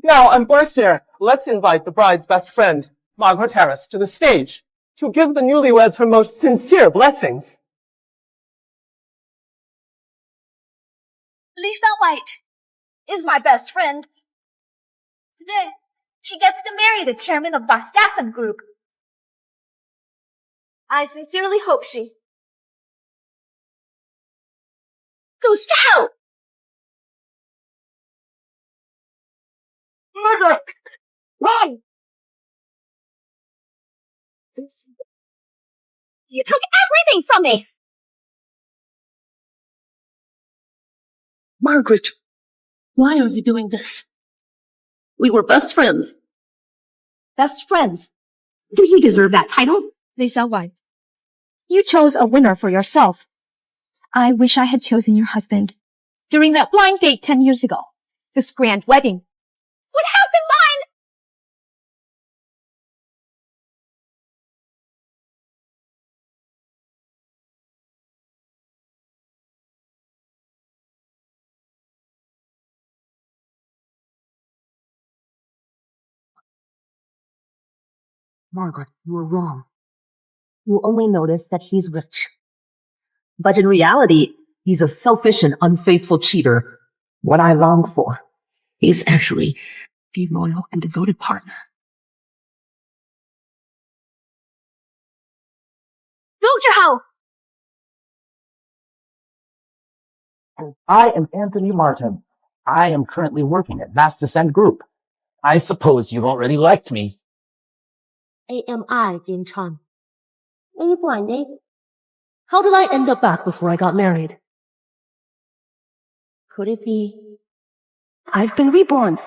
Now I'm Bart here. Let's invite the bride's best friend, Margaret Harris, to the stage to give the newlyweds her most sincere blessings. Lisa White is my best friend. Today, she gets to marry the chairman of Harassment Group. I sincerely hope she goes to hell. Margaret! Run! You took everything from me! Margaret, why are you doing this? We were best friends. Best friends? Do you deserve that title? Lisa White, you chose a winner for yourself. I wish I had chosen your husband during that blind date 10 years ago. This grand wedding would have been mine! Margaret, you were wrong. You only notice that he's rich. But in reality, he's a selfish and unfaithful cheater. What I long for is actually a loyal and devoted partner. I am Anthony Martin. I am currently working at Bestie Group. I suppose you've already liked me. AMI, Bin Chan. A blind date? How did I end up back before I got married? Could it be I've been reborn?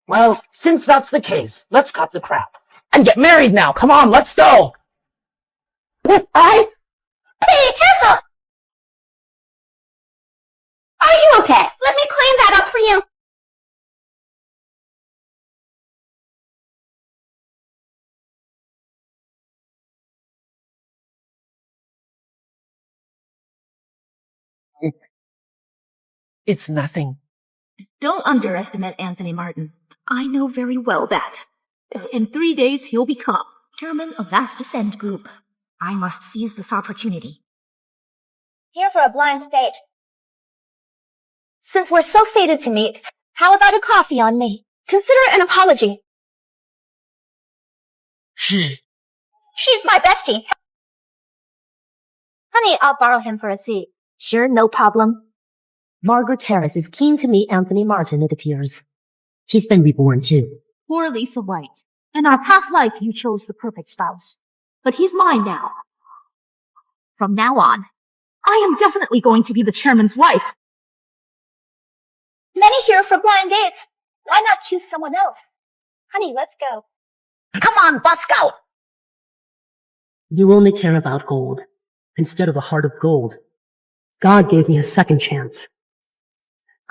Well, since that's the case, let's cut the crap. And get married now. Come on, let's go. Hey, Tessa! Are you okay? Let me clean that up for you. It's nothing. Don't underestimate Anthony Martin. I know very well that. In 3 days, he'll become chairman of Harassment Group. I must seize this opportunity. Here for a blind date. Since we're so fated to meet, how about a coffee on me? Consider it an apology. She's my bestie. Honey, I'll borrow him for a seat. Sure, no problem. Margaret Harris is keen to meet Anthony Martin, it appears. He's been reborn, too. Poor Lisa White. In our past life, you chose the perfect spouse. But he's mine now. From now on, I am definitely going to be the chairman's wife. Many here for blind dates. Why not choose someone else? Honey, let's go. Come on, let's go. You only care about gold, instead of a heart of gold. God gave me a second chance.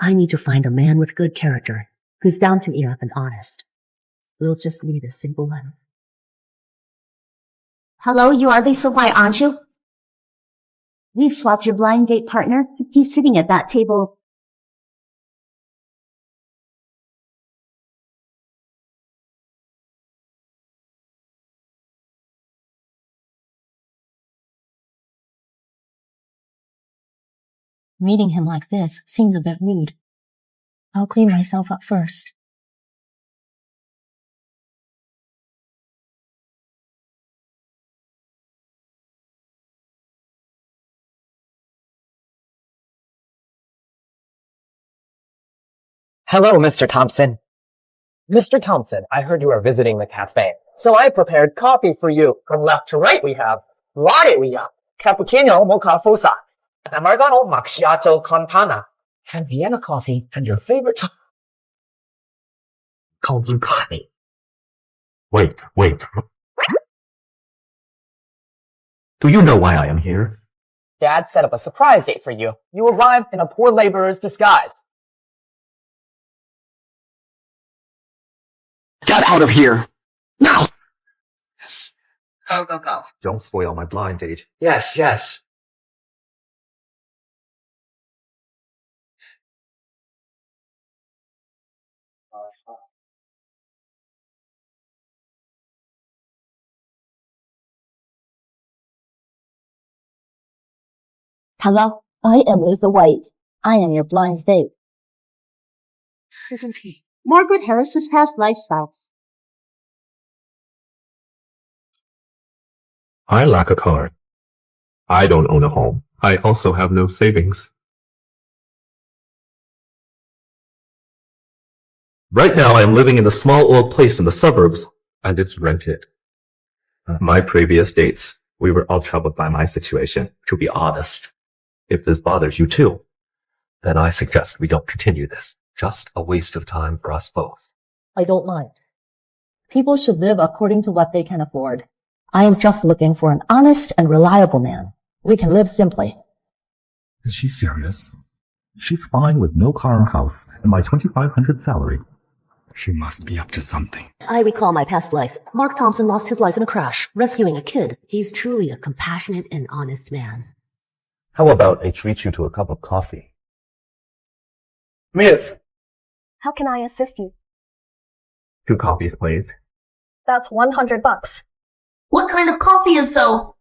I need to find a man with good character, who's down to earth and honest. We'll just need a simple letter. Hello, you are Lisa White, aren't you? We swapped your blind date partner. He's sitting at that table. Meeting him like this seems a bit rude. I'll clean myself up first. Hello, Mr. Thompson. Mr. Thompson, I heard you are visiting the cafe. So I prepared coffee for you. From left to right we have latte we have cappuccino mocha fusa, Americano macchiato con panna, and Vienna coffee, and your favorite cold brew coffee. Wait. Do you know why I am here? Dad set up a surprise date for you. You arrived in a poor laborer's disguise. Get out of here! Now! Yes. Go. Don't spoil my blind date. Yes. Hello, I am Lisa White. I am your blind date. Isn't he? Margaret Harris's past lifestyles. I lack a car. I don't own a home. I also have no savings. Right now, I am living in a small old place in the suburbs, and it's rented. My previous dates, we were all troubled by my situation, to be honest. If this bothers you too, then I suggest we don't continue this. Just a waste of time for us both. I don't mind. People should live according to what they can afford. I am just looking for an honest and reliable man. We can live simply. Is she serious? She's fine with no car or house and my $2,500 salary. She must be up to something. I recall my past life. Mark Thompson lost his life in a crash, rescuing a kid. He's truly a compassionate and honest man. How about I treat you to a cup of coffee? Miss! How can I assist you? 2 coffees, please. That's $100. What kind of coffee is so?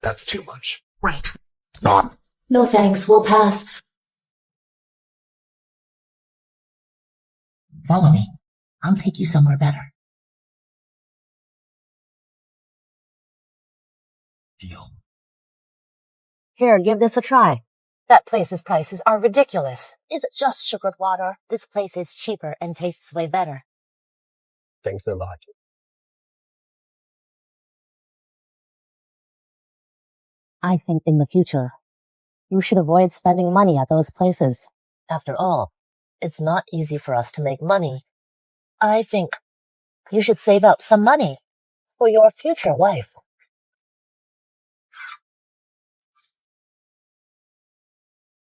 That's too much. Right. Stop. No thanks, we'll pass. Follow me. I'll take you somewhere better. Deal. Here, give this a try. That place's prices are ridiculous. Is it just sugared water? This place is cheaper and tastes way better. Thanks a lot. I think in the future, you should avoid spending money at those places. After all, it's not easy for us to make money. I think you should save up some money for your future wife.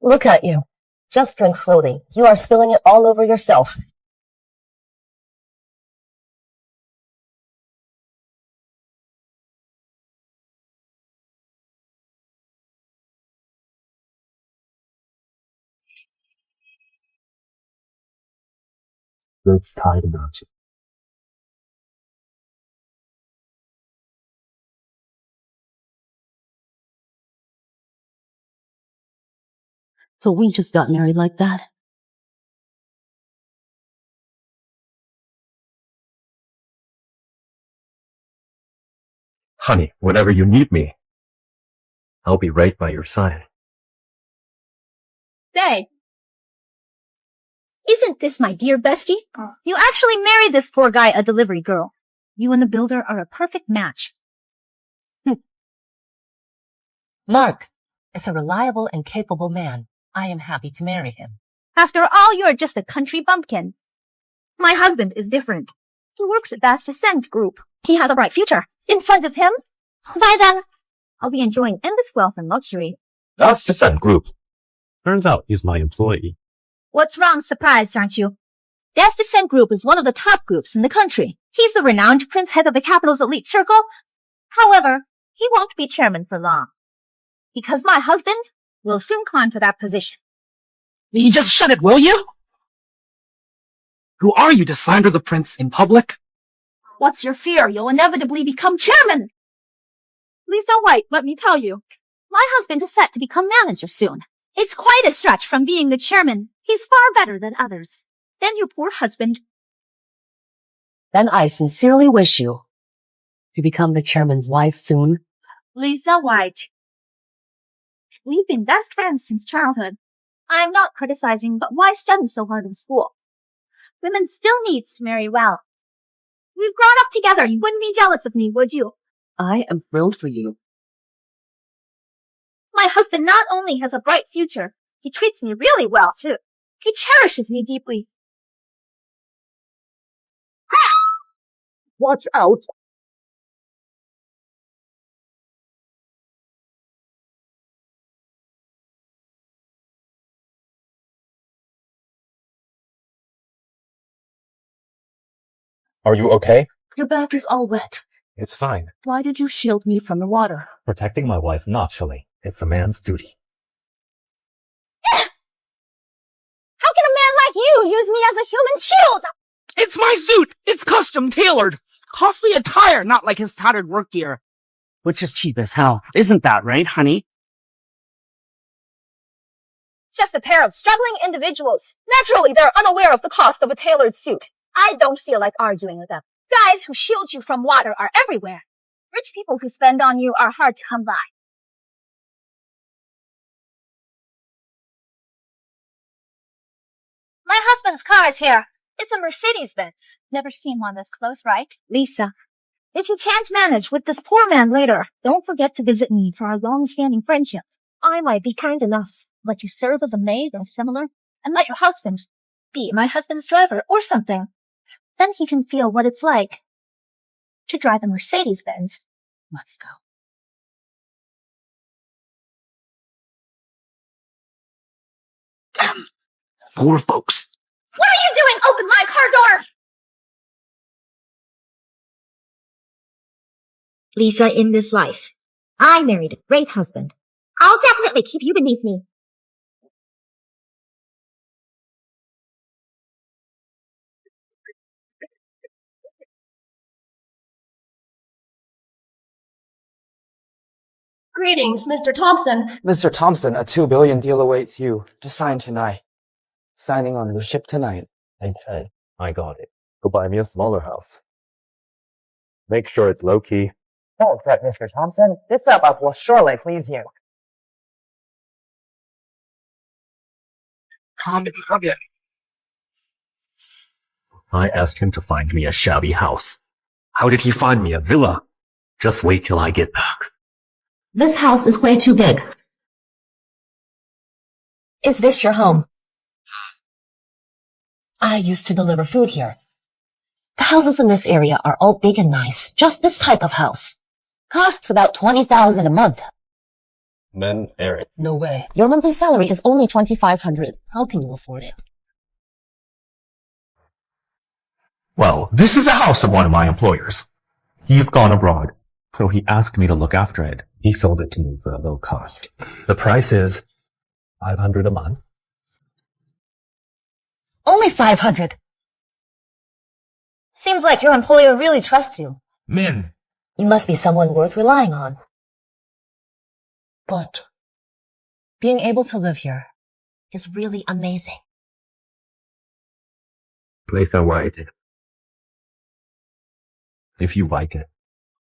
Look at you. Just drink slowly. You are spilling it all over yourself. It's tied about you. So we just got married like that? Honey, whenever you need me, I'll be right by your side. Say, isn't this my dear Bestie? You actually married this poor guy, a delivery girl. You and the builder are a perfect match. Mark is a reliable and capable man. I am happy to marry him. After all, you're just a country bumpkin. My husband is different. He works at Bestie Group. He has a bright future in front of him. By then, I'll be enjoying endless wealth and luxury. That's the Sun Group. Turns out he's my employee. What's wrong? Surprised, aren't you? Bestie Group is one of the top groups in the country. He's the renowned prince head of the capital's elite circle. However, he won't be chairman for long. Because my husband will soon climb to that position. You just shut it, will you? Who are you to slander the prince in public? What's your fear? You'll inevitably become chairman. Lisa White, let me tell you. My husband is set to become manager soon. It's quite a stretch from being the chairman. He's far better than others. Than your poor husband. Then I sincerely wish you to become the chairman's wife soon. Lisa White. We've been best friends since childhood. I'm not criticizing, but why study so hard in school? Women still needs to marry well. We've grown up together. You wouldn't be jealous of me, would you? I am thrilled for you. My husband not only has a bright future, he treats me really well, too. He cherishes me deeply. Watch out! Are you okay? Your back is all wet. It's fine. Why did you shield me from the water? Protecting my wife naturally. It's a man's duty. How can a man like you use me as a human shield? It's my suit! It's custom tailored! Costly attire, not like his tattered work gear. Which is cheap as hell. Isn't that right, honey? Just a pair of struggling individuals. Naturally, they're unaware of the cost of a tailored suit. I don't feel like arguing with them. Guys who shield you from water are everywhere. Rich people who spend on you are hard to come by. My husband's car is here. It's a Mercedes-Benz. Never seen one this close, right? Lisa, if you can't manage with this poor man later, don't forget to visit me for our long-standing friendship. I might be kind enough, let you serve as a maid or similar, and let your husband be my husband's driver or something. Then he can feel what it's like to drive a Mercedes-Benz. Let's go. Damn. Poor folks. What are you doing? Open my car door! Lisa, in this life, I married a great husband. I'll definitely keep you beneath me. Greetings, Mr. Thompson. Mr. Thompson, a $2 billion deal awaits you. To sign tonight. Signing on the ship tonight. Okay, I got it. Go buy me a smaller house. Make sure it's low-key. Don't fret, Mr. Thompson. This suburb will surely please you. Come in. I asked him to find me a shabby house. How did he find me a villa? Just wait till I get back. This house is way too big. Is this your home? I used to deliver food here. The houses in this area are all big and nice. Just this type of house. Costs about $20,000 a month. Then air it. No way. Your monthly salary is only $2,500. How can you afford it? Well, this is a house of one of my employers. He's gone abroad, so he asked me to look after it. He sold it to me for a low cost. The price is $500 a month. Only $500. Seems like your employer really trusts you. Min. You must be someone worth relying on. But being able to live here is really amazing. Place are right. If you like it,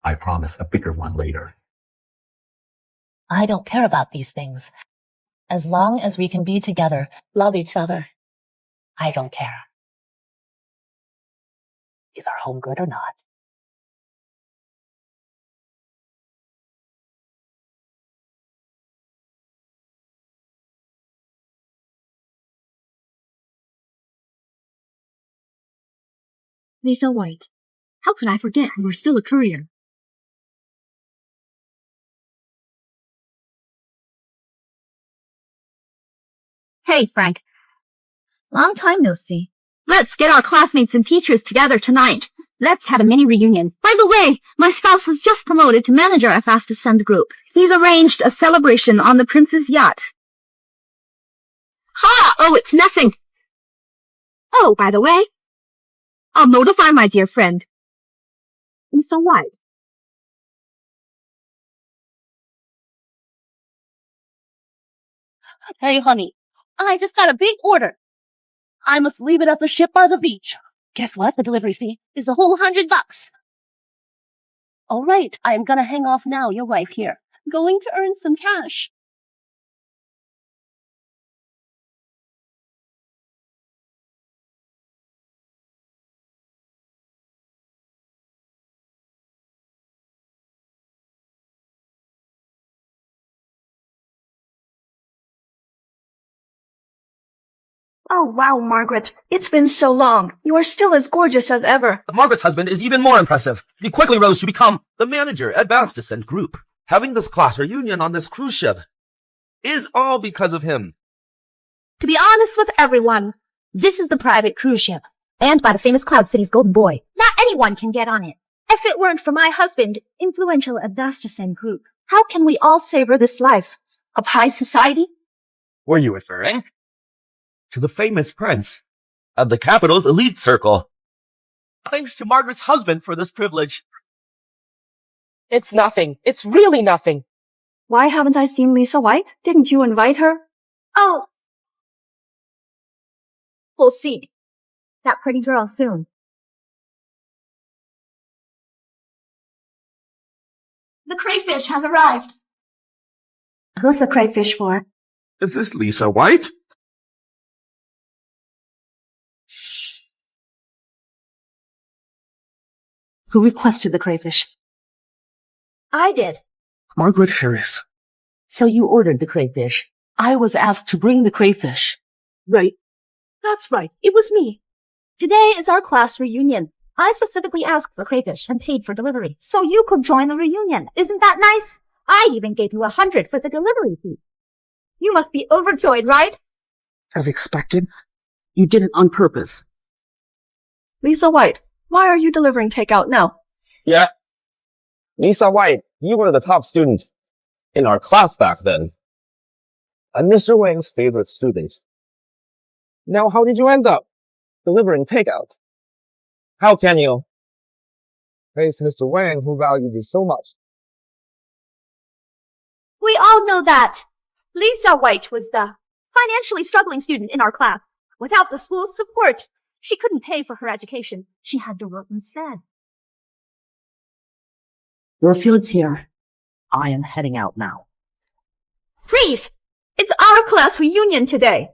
I promise a bigger one later. I don't care about these things. As long as we can be together, love each other, I don't care. Is our home good or not? Lisa White. How could I forget you were still a courier? Hey, Frank. Long time no see. Let's get our classmates and teachers together tonight. Let's have a mini reunion. By the way, my spouse was just promoted to manager at Fast Ascend Group. He's arranged a celebration on the prince's yacht. Ha! Oh, it's nothing. Oh, by the way, I'll notify my dear friend. Lisa White. Hey, honey, I just got a big order. I must leave it at the ship by the beach. Guess what? The delivery fee is a whole $100. All right, I am gonna hang off now. Your wife here. Going to earn some cash. Oh, wow, Margaret. It's been so long. You are still as gorgeous as ever. Margaret's husband is even more impressive. He quickly rose to become the manager at Fast Ascend Group. Having this class reunion on this cruise ship is all because of him. To be honest with everyone, this is the private cruise ship, and by the famous Cloud City's golden boy. Not anyone can get on it. If it weren't for my husband, influential at Fast Ascend Group, how can we all savor this life of high society? Were you referring to the famous prince of the capital's elite circle? Thanks to Margaret's husband for this privilege. It's nothing. It's really nothing. Why haven't I seen Lisa White? Didn't you invite her? Oh. We'll see. That pretty girl soon. The crayfish has arrived. Who's the crayfish for? Is this Lisa White? Who requested the crayfish? I did. Margaret Harris. So you ordered the crayfish. I was asked to bring the crayfish. Right. That's right. It was me. Today is our class reunion. I specifically asked for crayfish and paid for delivery, so you could join the reunion. Isn't that nice? I even gave you 100 for the delivery fee. You must be overjoyed, right? As expected, you did it on purpose. Lisa White, why are you delivering takeout now? Yeah. Lisa White, you were the top student in our class back then. And Mr. Wang's favorite student. Now how did you end up delivering takeout? How can you praise Mr. Wang, who values you so much? We all know that. Lisa White was the financially struggling student in our class. Without the school's support, she couldn't pay for her education. She had to work instead. Your field's here. I am heading out now. Freeze! It's our class reunion today.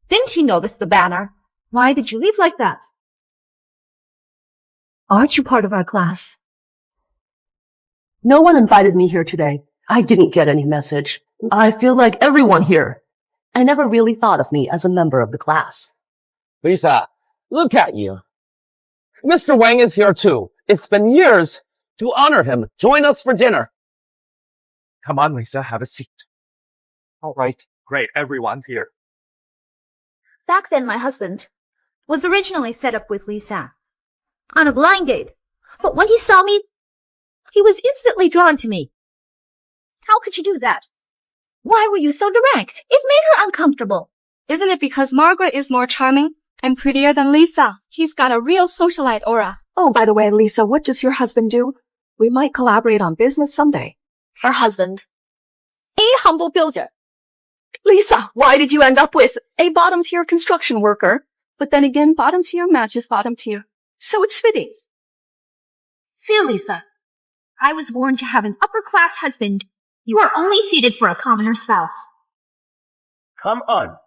Didn't you notice the banner? Why did you leave like that? Aren't you part of our class? No one invited me here today. I didn't get any message. I feel like everyone here. I never really thought of me as a member of the class. Lisa, look at you. Mr. Wang is here too. It's been years. To honor him, join us for dinner. Come on, Lisa, have a seat. All right. Great. Everyone's here. Back then, my husband was originally set up with Lisa on a blind date. But when he saw me, he was instantly drawn to me. How could you do that? Why were you so direct? It made her uncomfortable. Isn't it because Margaret is more charming and prettier than Lisa? She's got a real socialite aura. Oh, by the way, Lisa, what does your husband do? We might collaborate on business someday. Her husband, a humble builder. Lisa, why did you end up with a bottom-tier construction worker? But then again, bottom-tier matches bottom-tier. So it's fitting. See, Lisa, I was born to have an upper-class husband. You are only suited for a commoner spouse. Come on.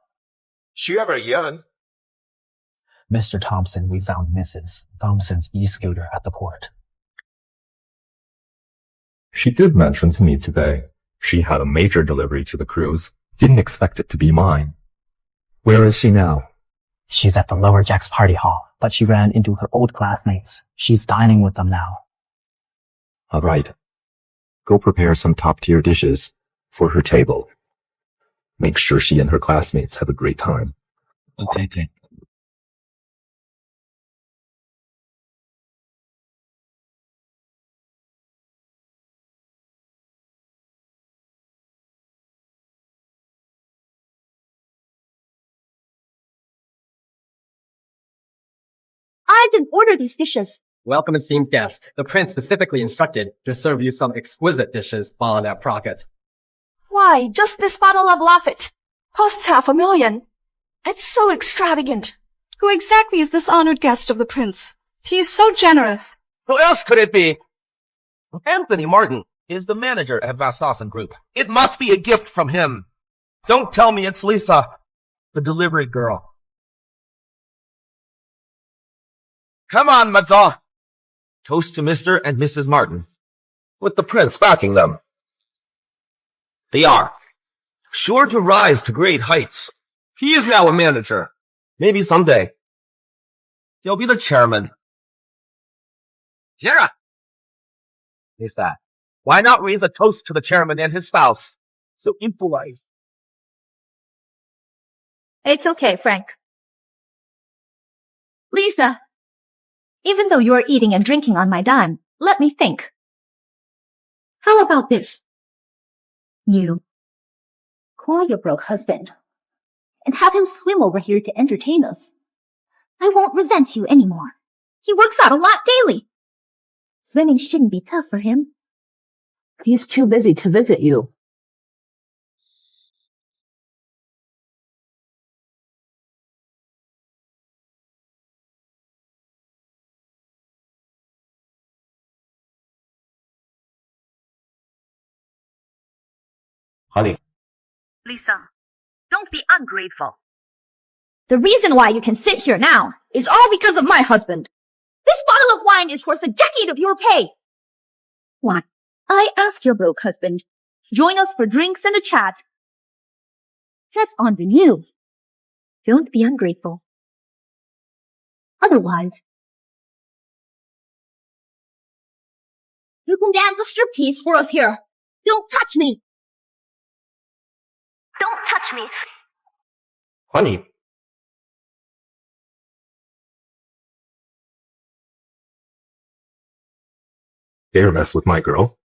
She ever young? Mr. Thompson, we found Mrs. Thompson's e-scooter at the port. She did mention to me today. She had a major delivery to the cruise. Didn't expect it to be mine. Where is she now? She's at the Lower Jack's party hall, but she ran into her old classmates. She's dining with them now. All right. Go prepare some top-tier dishes for her table. Make sure she and her classmates have a great time. Okay. I didn't order these dishes. Welcome, esteemed guest. The prince specifically instructed to serve you some exquisite dishes while on that project. Why, just this bottle of Laffit costs $500,000. It's so extravagant. Who exactly is this honored guest of the prince? He is so generous. Who else could it be? Anthony Martin is the manager at Vastossen Group. It must be a gift from him. Don't tell me it's Lisa, the delivery girl. Come on, Madza. Toast to Mr. and Mrs. Martin, with the prince backing them. They are sure to rise to great heights. He is now a manager. Maybe someday he'll be the chairman. Tara! Is that? Why not raise a toast to the chairman and his spouse? So impolite. It's okay, Frank. Lisa, even though you are eating and drinking on my dime, let me think. How about this? You call your broke husband and have him swim over here to entertain us. I won't resent you anymore. He works out a lot daily. Swimming shouldn't be tough for him. He's too busy to visit you. Honey. Lisa, don't be ungrateful. The reason why you can sit here now is all because of my husband. This bottle of wine is worth a decade of your pay. Why? I ask your broke husband. Join us for drinks and a chat. That's on the you. Don't be ungrateful. Otherwise, you can dance a striptease for us here. Don't touch me. Don't touch me. Honey. Dare mess with my girl?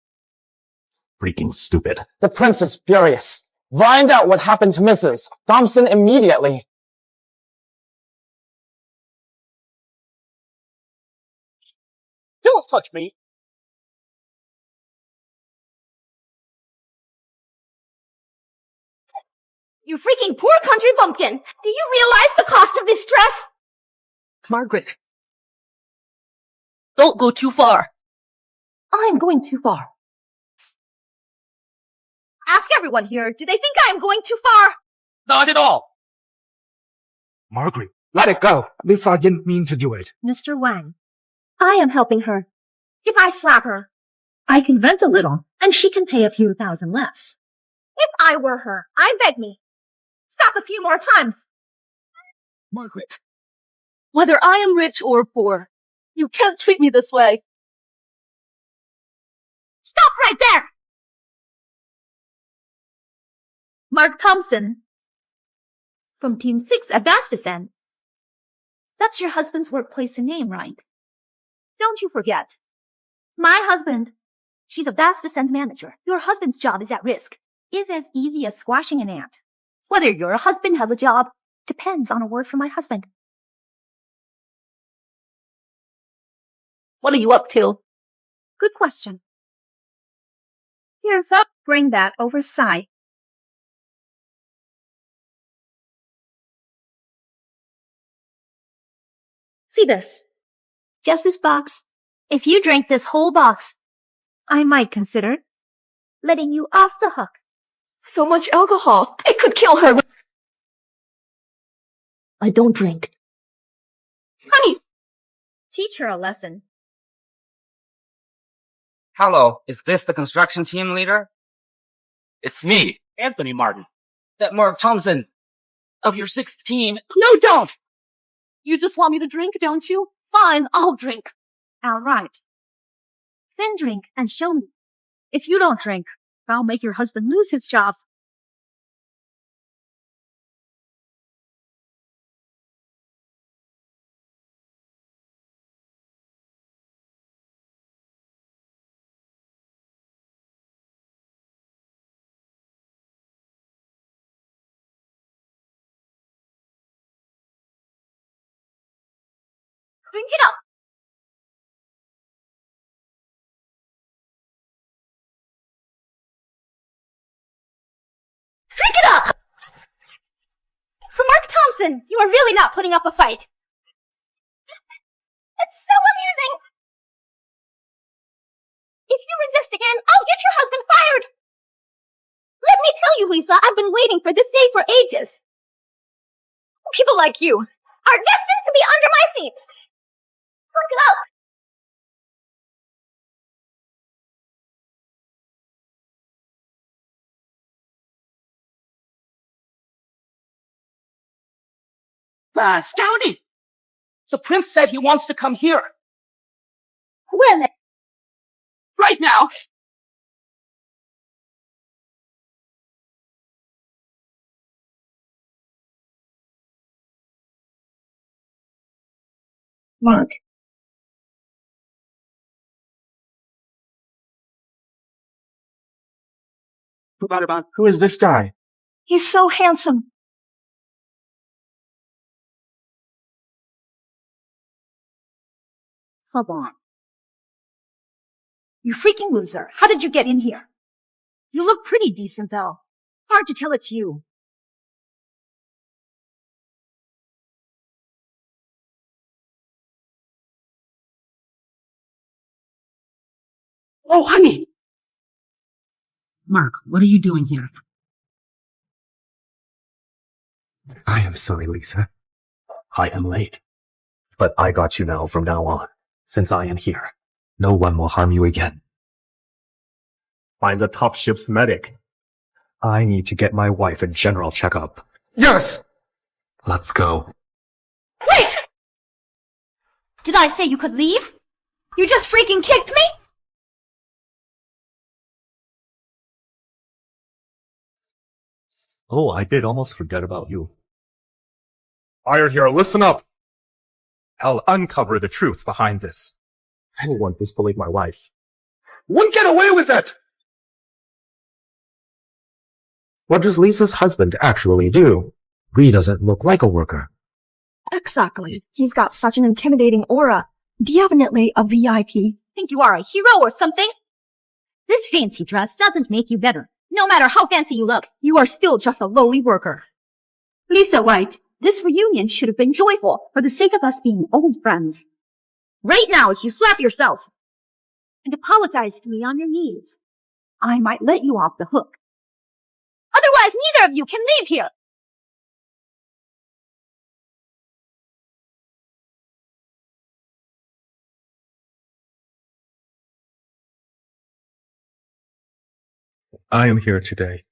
Freaking stupid. The prince is furious. Find out what happened to Mrs. Thompson immediately. Don't touch me. You freaking poor country bumpkin! Do you realize the cost of this dress? Margaret. Don't go too far. I'm going too far. Ask everyone here, do they think I am going too far? Not at all. Margaret, let it go. Lisa didn't mean to do it. Mr. Wang, I am helping her. If I slap her, I can vent a little, and she can pay a few thousand less. If I were her, I beg me. Stop a few more times. Margaret, whether I am rich or poor, you can't treat me this way. Stop right there! Mark Thompson, from Team 6 at Bestie. That's your husband's workplace and name, right? Don't you forget. My husband, she's a Bestie manager. Your husband's job is at risk. Is as easy as squashing an ant. Whether your husband has a job depends on a word from my husband. What are you up to? Good question. Here's up. Bring that oversight. See this? Just this box. If you drink this whole box, I might consider letting you off the hook. So much alcohol. It could kill her. I don't drink. Honey! Teach her a lesson. Hello, is this the construction team leader? It's me, Anthony Martin. that Mark Thompson, of your 6th team. No, don't! You just want me to drink, don't you? Fine, I'll drink. All right. Then drink and show me. If you don't drink, I'll make your husband lose his job. Drink it up. Drink it up! For Mark Thompson, you are really not putting up a fight. It's so amusing. If you resist again, I'll get your husband fired. Let me tell you, Lisa, I've been waiting for this day for ages. People like you are destined to be under my feet. Drink it up. Astounding! The prince said he wants to come here. When? Right now! Mark. Who is this guy? He's so handsome. Come on. You freaking loser. How did you get in here? You look pretty decent, though. Hard to tell it's you. Oh, honey! Mark, what are you doing here? I am sorry, Lisa. I am late. But I got you now from now on. Since I am here, no one will harm you again. I'm the top ship's medic. I need to get my wife a general checkup. Yes! Let's go. Wait! Did I say you could leave? You just freaking kicked me? Oh, I did almost forget about you. Fire here, listen up. I'll uncover the truth behind this. Anyone disbelieve my wife. Won't get away with it! What does Lisa's husband actually do? He doesn't look like a worker. Exactly. He's got such an intimidating aura. Definitely a VIP. Think you are a hero or something? This fancy dress doesn't make you better. No matter how fancy you look, you are still just a lowly worker. Lisa White, this reunion should have been joyful for the sake of us being old friends. Right now, if you slap yourself and apologize to me on your knees, I might let you off the hook. Otherwise, neither of you can leave here. I am here today.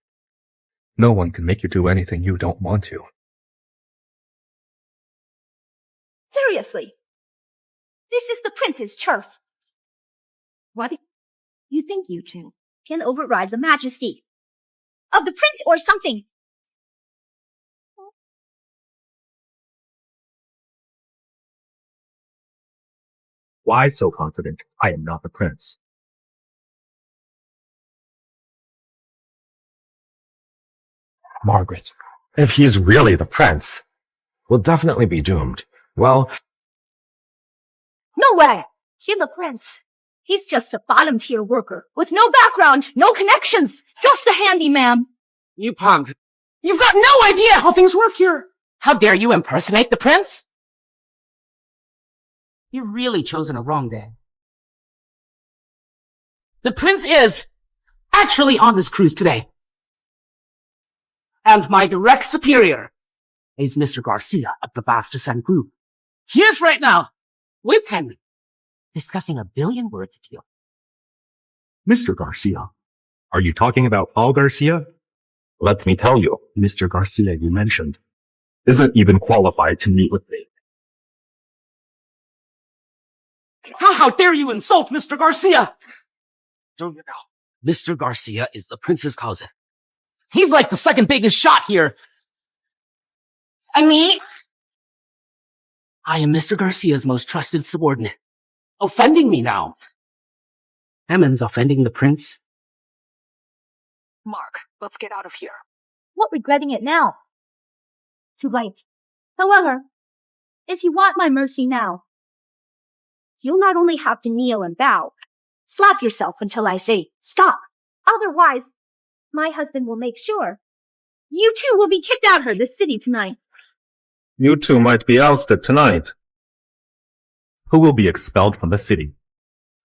No one can make you do anything you don't want to. Seriously. This is the prince's turf. What? You think you two can override the majesty of the prince or something? Why so confident? I am not the prince. Margaret, if he's really the prince, we'll definitely be doomed. Well, No way! He's the prince. He's just a bottom-tier worker with no background, no connections, just a handyman. You punk. You've got no idea how things work here. How dare you impersonate the prince? You've really chosen a wrong day. The prince is actually on this cruise today. And my direct superior is Mr. Garcia of the Vast Descent Group. He is right now with Henry discussing $1 billion worth deal. Mr. Garcia, are you talking about Paul Garcia? Let me tell you, Mr. Garcia you mentioned isn't even qualified to meet with me. How dare you insult Mr. Garcia? Don't you know? Mr. Garcia is the prince's cousin. He's like the second biggest shot here. And me? I am Mr. Garcia's most trusted subordinate. Offending me now. Emmons offending the prince? Mark, let's get out of here. What regretting it now? Too late. However, if you want my mercy now, you'll not only have to kneel and bow, slap yourself until I say stop. Otherwise, my husband will make sure you too will be kicked out of this city tonight. You two might be ousted tonight. Who will be expelled from the city?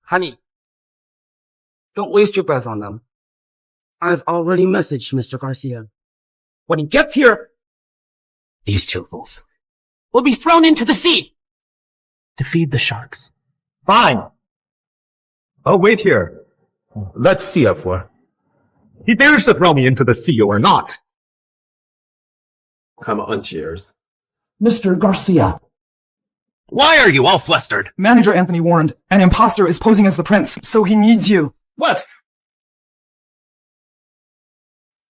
Honey, don't waste your breath on them. I've already messaged Mr. Garcia. When he gets here, these two fools will be thrown into the sea to feed the sharks. Fine. I'll wait here. Let's see it for. He dares to throw me into the sea or not. come on, cheers. Mr. Garcia. Why are you all flustered? Manager Anthony warned. An imposter is posing as the prince, so he needs you. What?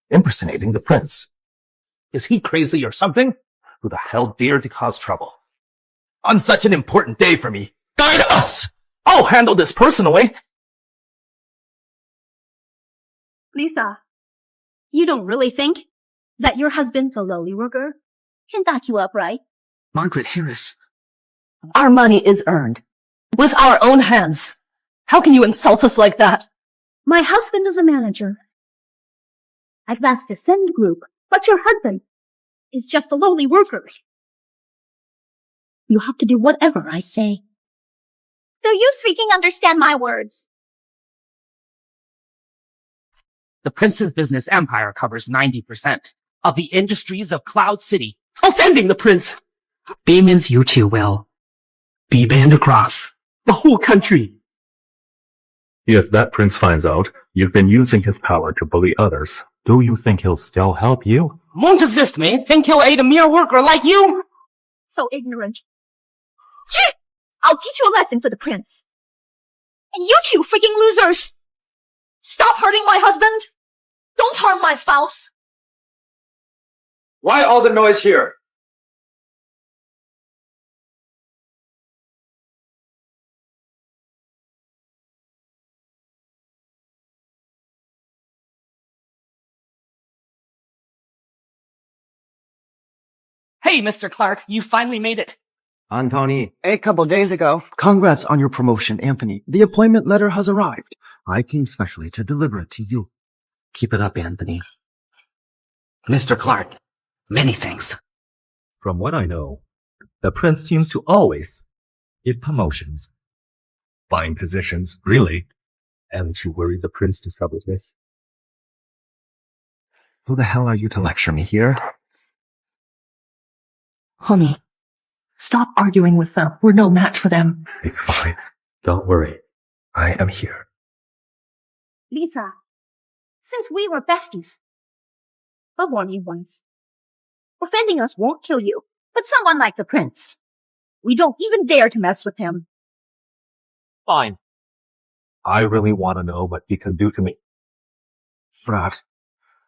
Impersonating the prince. Is he crazy or something? Who the hell dared to cause trouble? On such an important day for me. Guide us! I'll handle this personally. Lisa, you don't really think that your husband, the lowly worker, can back you up, right? Margaret Harris. Our money is earned. With our own hands. How can you insult us like that? My husband is a manager at vast Ascend Group, but your husband is just a lowly worker. You have to do whatever I say. Do you freaking understand my words? The prince's business empire covers 90% of the industries of Cloud City. Offending the prince! B means you two will be banned across the whole country. If that prince finds out you've been using his power to bully others, do you think he'll still help you? Won't assist me. Think he'll aid a mere worker like you? So ignorant. Gee! I'll teach you a lesson for the prince. And you two freaking losers! Stop hurting my husband! Don't harm my spouse! Why all the noise here? Hey, Mr. Clark, you finally made it. Antony, a couple days ago. Congrats on your promotion, Anthony. The appointment letter has arrived. I came specially to deliver it to you. Keep it up, Anthony. Mr. Clark, many thanks. From what I know, the prince seems to always give promotions. Buying positions, really. Haven't you worried the prince discovers this? Who the hell are you to lecture me here? Honey, stop arguing with them. We're no match for them. It's fine. Don't worry. I am here. Lisa, since we were besties, I'll warn you once. Offending us won't kill you, but someone like the prince, we don't even dare to mess with him. Fine. I really want to know what he can do to me. Frat.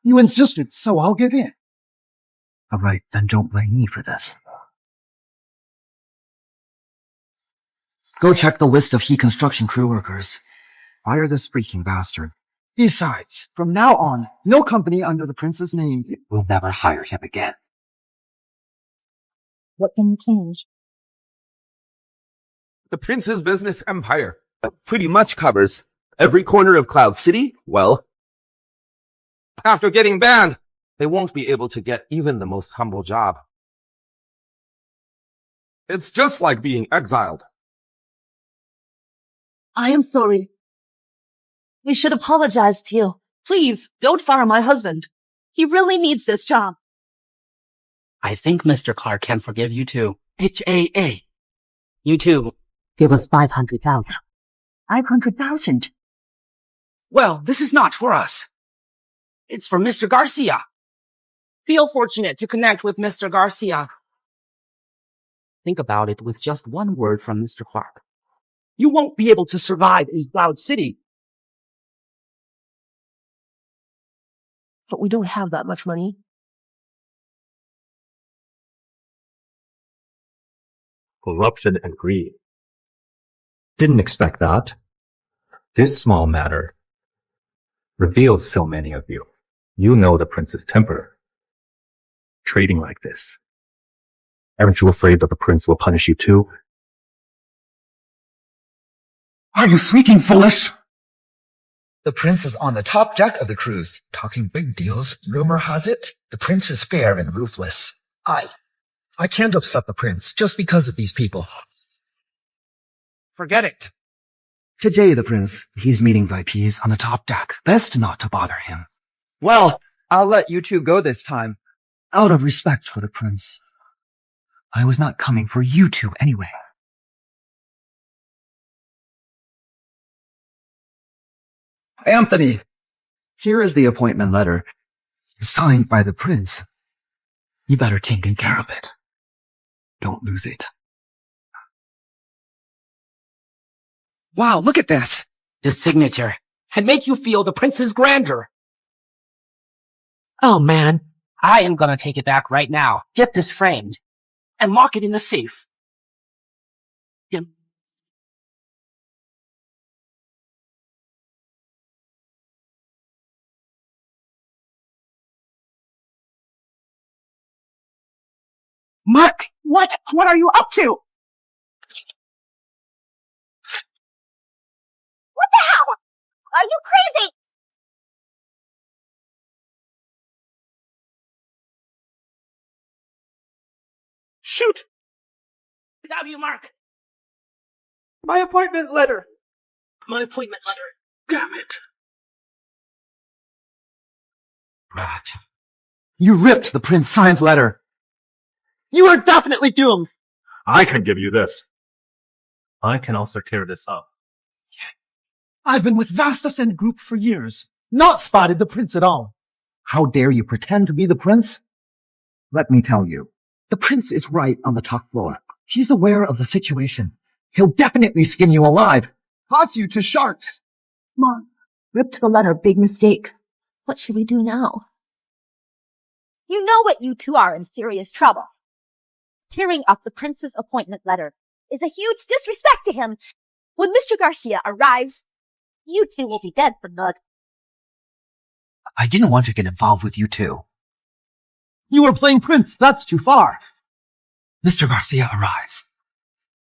You insisted, so I'll give in. All right, then don't blame me for this. Go check the list of He construction crew workers. Fire this freaking bastard. Besides, from now on, no company under the prince's name will never hire him again. What can you change? The prince's business empire pretty much covers every corner of Cloud City. Well, after getting banned, they won't be able to get even the most humble job. It's just like being exiled. I am sorry. We should apologize to you. Please, don't fire my husband. He really needs this job. I think Mr. Clark can forgive you too. HAA. You too. Give us 500,000. 500,000? Well, this is not for us. It's for Mr. Garcia. Feel fortunate to connect with Mr. Garcia. Think about it with just one word from Mr. Clark. You won't be able to survive in Cloud City. But we don't have that much money. Corruption and greed. Didn't expect that. This small matter revealed so many of you. You know the prince's temper. Trading like this. Aren't you afraid that the prince will punish you too? Are you freaking foolish? The prince is on the top deck of the cruise, talking big deals. Rumor has it, the prince is fair and ruthless. I can't upset the prince just because of these people. Forget it. Today, the prince, he's meeting VIPs on the top deck. Best not to bother him. Well, I'll let you two go this time. Out of respect for the prince. I was not coming for you two anyway. Anthony, here is the appointment letter, signed by the prince. You better take good care of it. Don't lose it. Wow, look at this. The signature had made you feel the prince's grandeur. Oh man, I am gonna take it back right now. Get this framed and lock it in the safe. Mark, what are you up to? Are you crazy? Shoot! I got you, Mark. My appointment letter. My appointment letter. Damn it. Rat. You ripped the prince signed letter. You are definitely doomed. I can give you this. I can also tear this up. I've been with Vastus and Group for years. Not spotted the prince at all. How dare you pretend to be the prince? Let me tell you, the prince is right on the top floor. He's aware of the situation. He'll definitely skin you alive. Toss you to sharks. Mom, ripped the letter, big mistake. What should we do now? You know what you two are in serious trouble. Tearing up the prince's appointment letter is a huge disrespect to him. When Mr. Garcia arrives, you two will be dead for good. I didn't want to get involved with you two. You are playing prince. That's too far. Mr. Garcia arrives.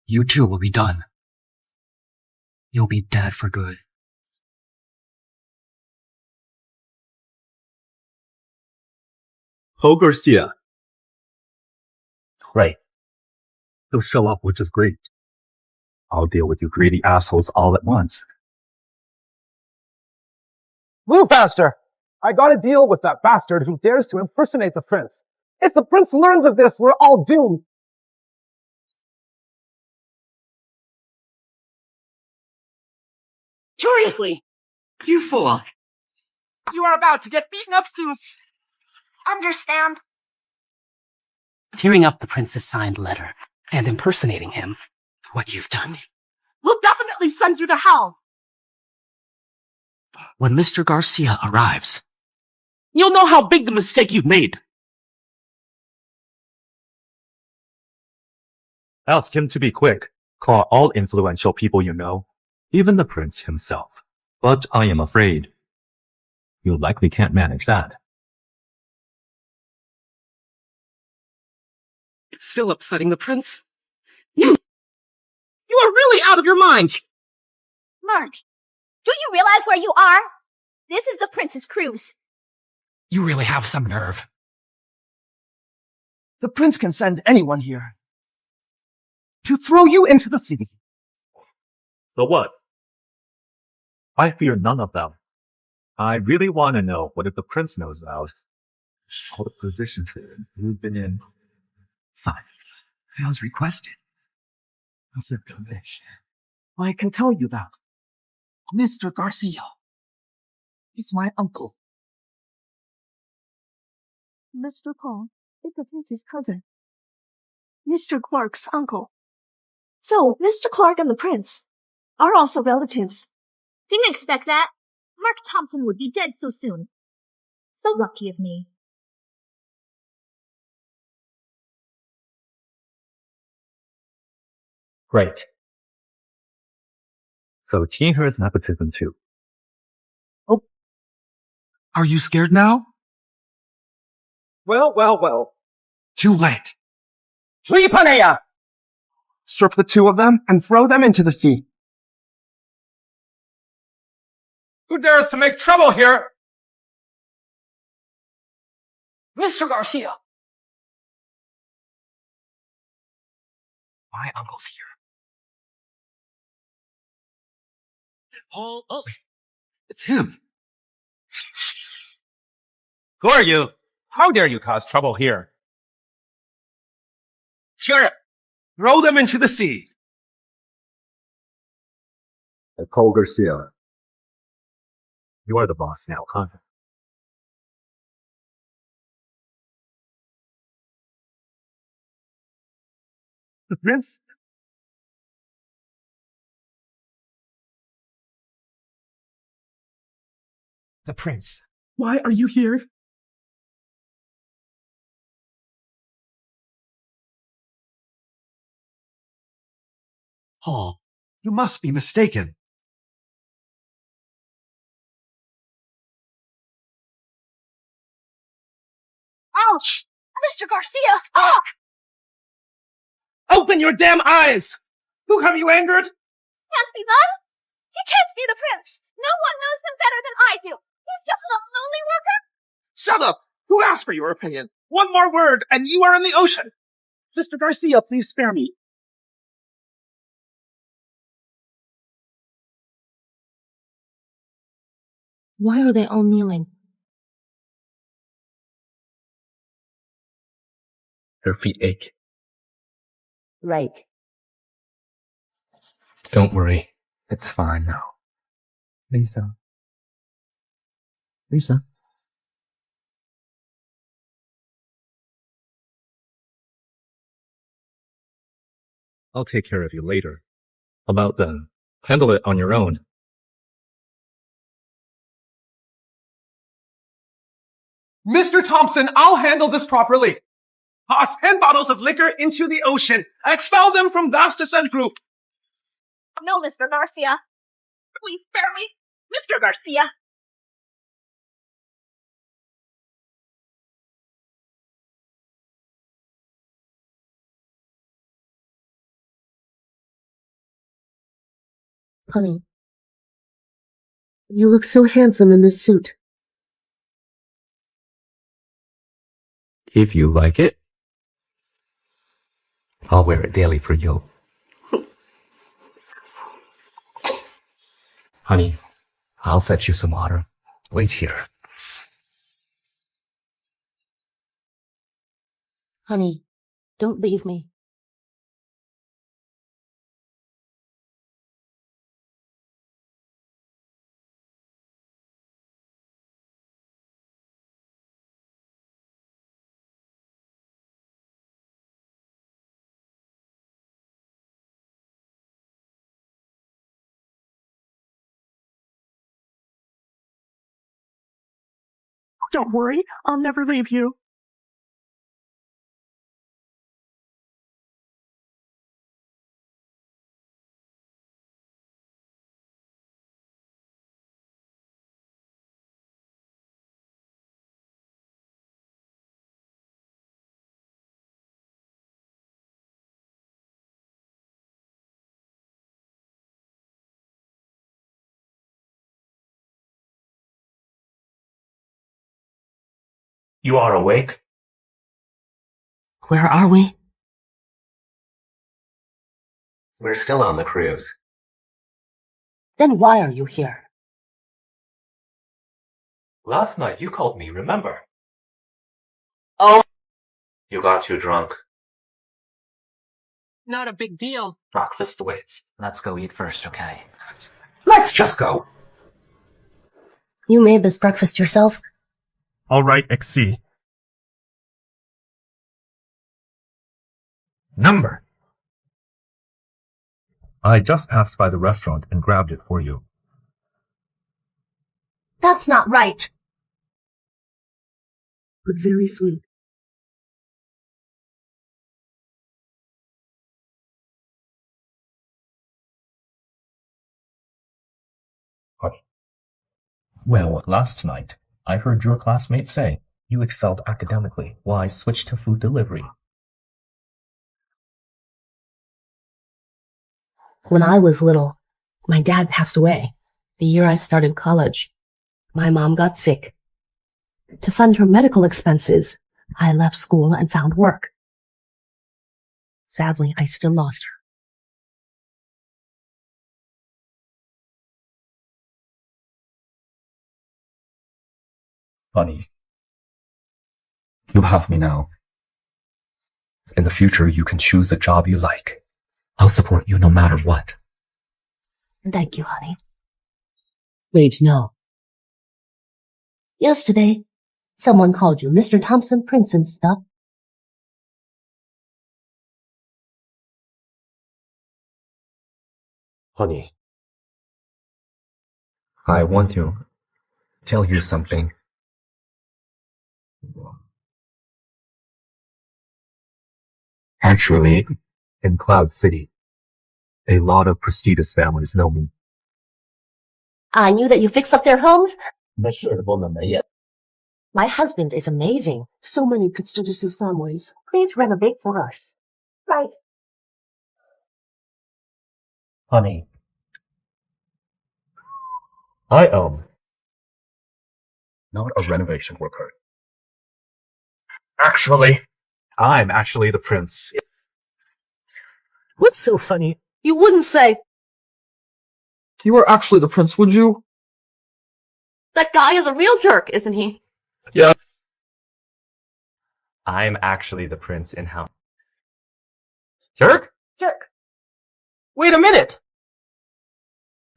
You two will be done. You'll be dead for good. Ho Garcia. Right. He'll show up, which is great. I'll deal with you greedy assholes all at once. Move faster! I gotta deal with that bastard who dares to impersonate the prince. If the prince learns of this, we're all doomed. Curiously, you fool. You are about to get beaten up soon. Understand? Tearing up the prince's signed letter and impersonating him, what you've done, will definitely send you to hell. When Mr. Garcia arrives, you'll know how big the mistake you've made. Ask him to be quick. Call all influential people you know, even the prince himself. But I am afraid you likely can't manage that. It's still upsetting the prince. You are really out of your mind. Mark, do you realize where you are? This is the prince's cruise. You really have some nerve. The prince can send anyone here to throw you into the sea. So what? I fear none of them. I really want to know what if the prince knows about all the positions you've been in. Fine. As requested. I can tell you that. Mr. Garcia is my uncle. Mr. Paul is the prince's cousin. Mr. Clark's uncle. So, Mr. Clark and the prince are also relatives. Didn't expect that. Mark Thompson would be dead so soon. So lucky of me. Great. So teen her is nepotism too. Oh. Are you scared now? Well. Too late. Lipanea! Strip the two of them and throw them into the sea. Who dares to make trouble here? Mr. Garcia! My uncle's here. Paul, oh, it's him. Who are you? How dare you cause trouble here? Sure. Throw them into the sea. Ho Garcia. You are the boss now, huh? The prince? The prince. Why are you here? Paul, you must be mistaken. Ouch! Mr. Garcia! Ah! Open your damn eyes! Who have you angered? Can't be done? He can't be the prince. No one knows him better than I do. He's just some lowly worker. Shut up! Who asked for your opinion? One more word, and you are in the ocean! Mr. Garcia, please spare me. Why are they all kneeling? Her feet ache. Right. Don't worry. It's fine now. Lisa. Lisa. I'll take care of you later. About the handle it on your own. Mr. Thompson, I'll handle this properly. Toss 10 bottles of liquor into the ocean. Expel them from Vastus and Group. No, Mr. Garcia. Please spare me. Mr. Garcia. Honey, you look so handsome in this suit. If you like it, I'll wear it daily for you. Honey, I'll fetch you some water. Wait here. Honey, don't leave me. Don't worry, I'll never leave you. You are awake? Where are we? We're still on the cruise. Then why are you here? Last night you called me, remember? Oh! You got too drunk. Not a big deal. Breakfast waits. Let's go eat first, okay? Let's just go. You made this breakfast yourself? All right, XC. Number. I just passed by the restaurant and grabbed it for you. That's not right. But very sweet. Well, last night, I heard your classmates say you excelled academically. Why switch to food delivery? When I was little, my dad passed away. The year I started college, my mom got sick. To fund her medical expenses, I left school and found work. Sadly, I still lost her. Honey, you have me now. In the future, you can choose the job you like. I'll support you no matter what. Thank you, honey. Wait, no. Yesterday, someone called you Mr. Thompson Prince and stuff. Honey, I want to tell you something. Actually, in Cloud City, a lot of prestigious families know me. I knew that you fixed up their homes. My husband is amazing. So many prestigious families. Please renovate for us. Right. Honey, I am. Not a renovation worker. Actually, I'm actually the prince. What's so funny? You wouldn't say. You are actually the prince, would you? That guy is a real jerk, isn't he? Yeah. I'm actually the prince in house. Jerk? Jerk. Wait a minute!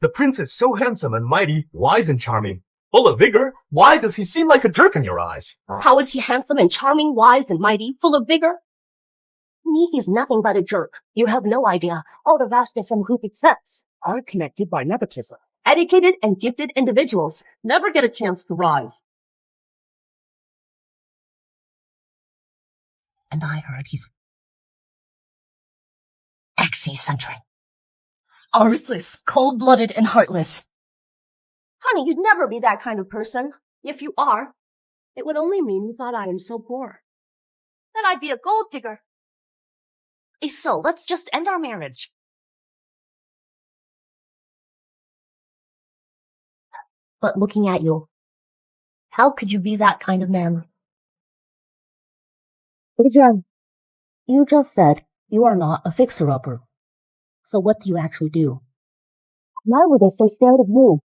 The prince is so handsome and mighty, wise and charming, full of vigor. Why does he seem like a jerk in your eyes? How is he handsome and charming, wise and mighty, full of vigor? Me, he's nothing but a jerk. You have no idea. All the vastness and group accepts are connected by nepotism. Educated and gifted individuals never get a chance to rise. And I heard he's eccentric, ruthless, cold-blooded, and heartless. Honey, you'd never be that kind of person. If you are, it would only mean you thought I am so poor. Then I'd be a gold digger. So let's just end our marriage. But looking at you, how could you be that kind of man? Adrian, you just said you are not a fixer-upper. So what do you actually do? Why were they so scared of you?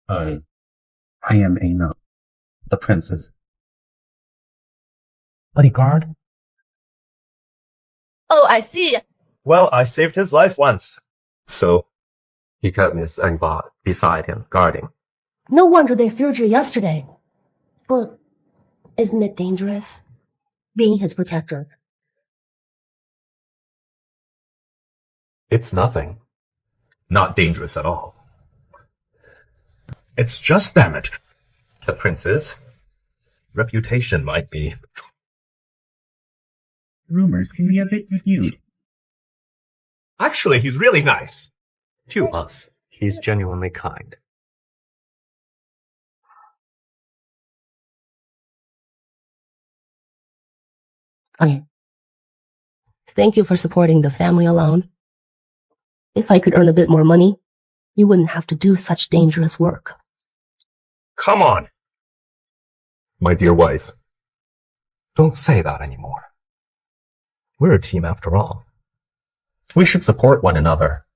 I am the prince's bodyguard. Oh, I see. Well, I saved his life once. So, he kept Miss Engba beside him, guarding. No wonder they feared you yesterday. But isn't it dangerous? Being his protector. It's nothing. Not dangerous at all. It's just, damn it. The prince's reputation might be. Rumors can be a bit skewed. Actually, he's really nice. To us, he's genuinely kind. Thank you for supporting the family alone. If I could earn a bit more money, you wouldn't have to do such dangerous work. Come on. My dear wife, don't say that anymore. We're a team after all. We should support one another.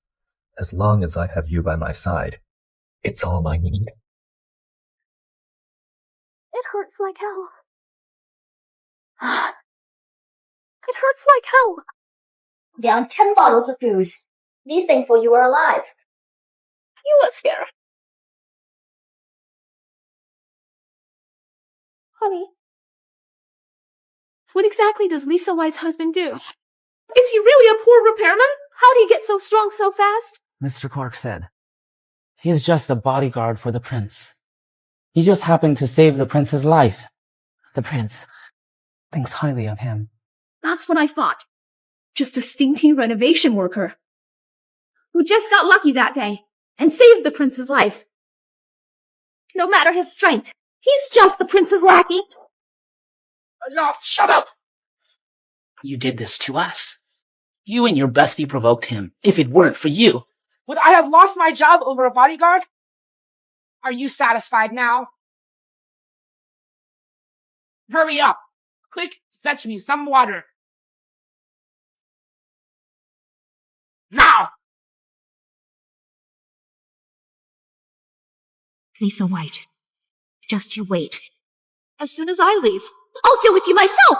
As long as I have you by my side, it's all I need. It hurts like hell. It hurts like hell. Down 10 bottles of booze. Be thankful you are alive. You were scared. Honey, what exactly does Lisa White's husband do? Is he really a poor repairman? How'd he get so strong so fast? Mr. Clark said, he's just a bodyguard for the prince. He just happened to save the prince's life. The prince thinks highly of him. That's what I thought. Just a stinky renovation worker who just got lucky that day and saved the prince's life. No matter his strength, he's just the prince's lackey. Enough! Shut up! You did this to us. You and your bestie provoked him. If it weren't for you, would I have lost my job over a bodyguard? Are you satisfied now? Hurry up! Quick, fetch me some water. Now! Lisa White, just you wait. As soon as I leave, I'll deal with you myself!